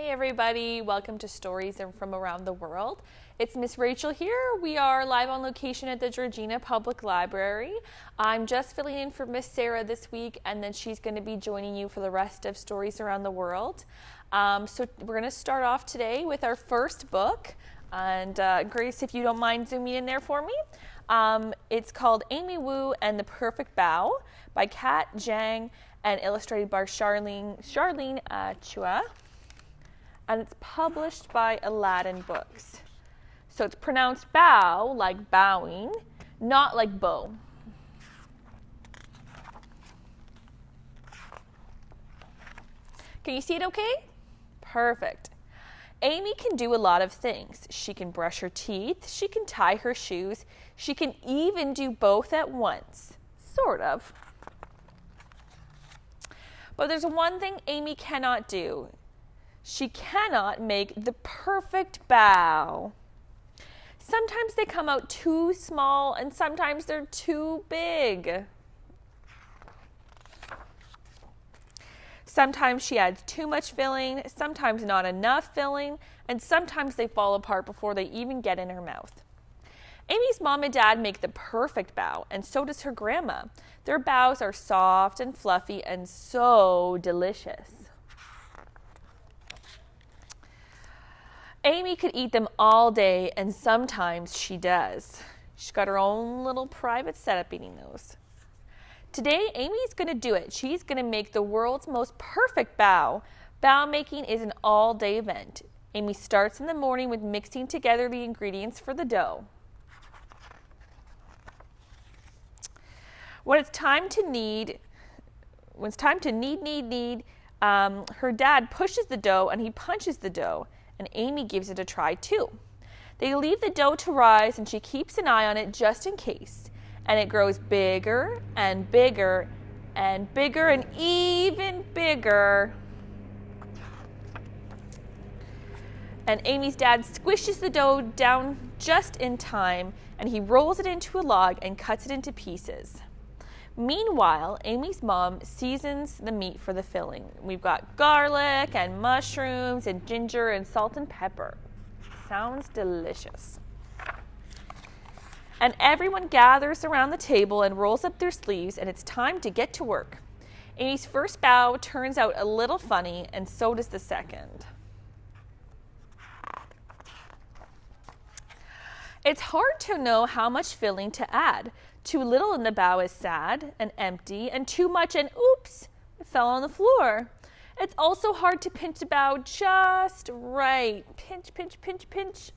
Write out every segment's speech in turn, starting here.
Hey everybody, welcome to Stories from Around the World. It's Miss Rachel here. We are live on location at the Georgina Public Library. I'm just filling in for Miss Sarah this week, and then she's going to be joining you for the rest of Stories Around the World. So we're going to start off today with our first book. And Grace, if you don't mind zooming in there for me. It's called Amy Wu and the Perfect Bow by Kat Zhang and illustrated by Charlene Chua. And it's published by Aladdin Books. So it's pronounced bow, like bowing, not like bow. Can you see it okay? Perfect. Amy can do a lot of things. She can brush her teeth, she can tie her shoes, she can even do both at once. Sort of. But there's one thing Amy cannot do. She cannot make the perfect bow. Sometimes they come out too small and sometimes they're too big. Sometimes she adds too much filling, sometimes not enough filling, and sometimes they fall apart before they even get in her mouth. Amy's mom and dad make the perfect bow, and so does her grandma. Their bows are soft and fluffy and so delicious. Amy could eat them all day, and sometimes she does. She's got her own little private setup eating those. Today, Amy's going to do it. She's going to make the world's most perfect bow. Bow making is an all-day event. Amy starts in the morning with mixing together the ingredients for the dough. When it's time to knead, her dad pushes the dough and he punches the dough, and Amy gives it a try too. They leave the dough to rise and she keeps an eye on it just in case. And it grows bigger and bigger and bigger and even bigger. And Amy's dad squishes the dough down just in time, and he rolls it into a log and cuts it into pieces. Meanwhile, Amy's mom seasons the meat for the filling. We've got garlic and mushrooms and ginger and salt and pepper. Sounds delicious. And everyone gathers around the table and rolls up their sleeves, and it's time to get to work. Amy's first bow turns out a little funny, and so does the second. It's hard to know how much filling to add. Too little in the bow is sad and empty, and too much and oops, it fell on the floor. It's also hard to pinch the bow just right. Pinch, pinch, pinch, pinch.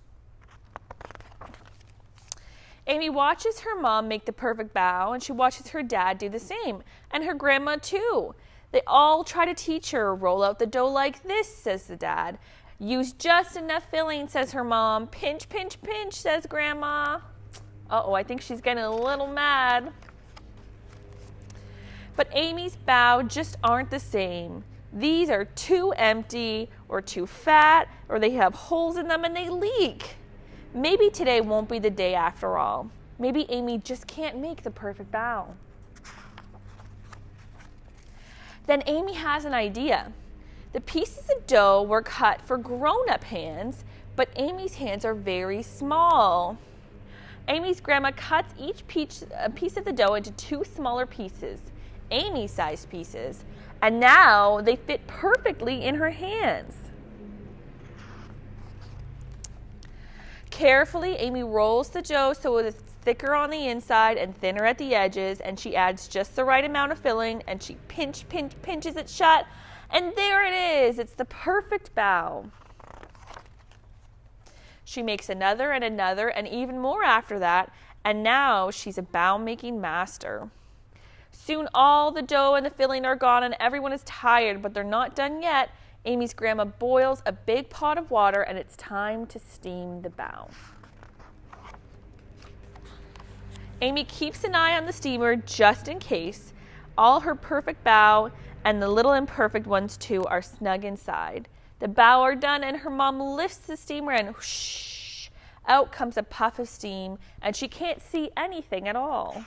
Amy watches her mom make the perfect bow, and she watches her dad do the same, and her grandma too. They all try to teach her. Roll out the dough like this, says the dad. Use just enough filling, says her mom. Pinch, pinch, pinch, says grandma. Uh-oh, I think she's getting a little mad. But Amy's bow just aren't the same. These are too empty or too fat, or they have holes in them and they leak. Maybe today won't be the day after all. Maybe Amy just can't make the perfect bow. Then Amy has an idea. The pieces of dough were cut for grown-up hands, but Amy's hands are very small. Amy's grandma cuts each piece of the dough into two smaller pieces, Amy-sized pieces, and now they fit perfectly in her hands. Carefully, Amy rolls the dough so it's thicker on the inside and thinner at the edges, and she adds just the right amount of filling, and she pinches it shut, and there it is. It's the perfect bow. She makes another and another and even more after that, and now she's a bow-making master. Soon all the dough and the filling are gone and everyone is tired, but they're not done yet. Amy's grandma boils a big pot of water, and it's time to steam the bow. Amy keeps an eye on the steamer just in case. All her perfect bow and the little imperfect ones too are snug inside. The bow are done, and her mom lifts the steamer, and whoosh, out comes a puff of steam, and she can't see anything at all.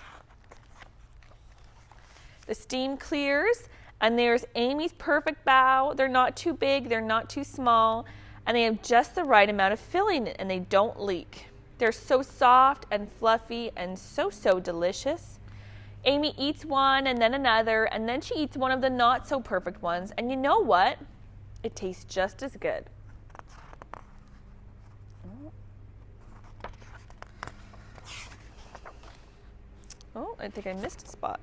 The steam clears, And there's Amy's perfect bao. They're not too big, they're not too small, and they have just the right amount of filling and they don't leak. They're so soft and fluffy and so delicious. Amy eats one and then another, and then she eats one of the not so perfect ones. And you know what? It tastes just as good. Oh, I think I missed a spot.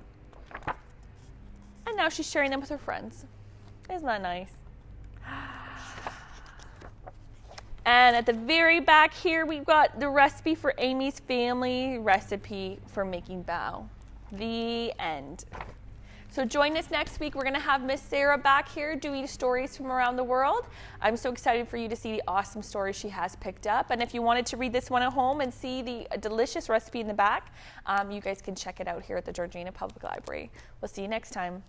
And now she's sharing them with her friends. Isn't that nice? And at the very back here, we've got the recipe for Amy's family recipe for making bao. The end. So join us next week. We're going to have Miss Sarah back here doing stories from around the world. I'm so excited for you to see the awesome stories she has picked up. And if you wanted to read this one at home and see the delicious recipe in the back, you guys can check it out here at the Georgina Public Library. We'll see you next time.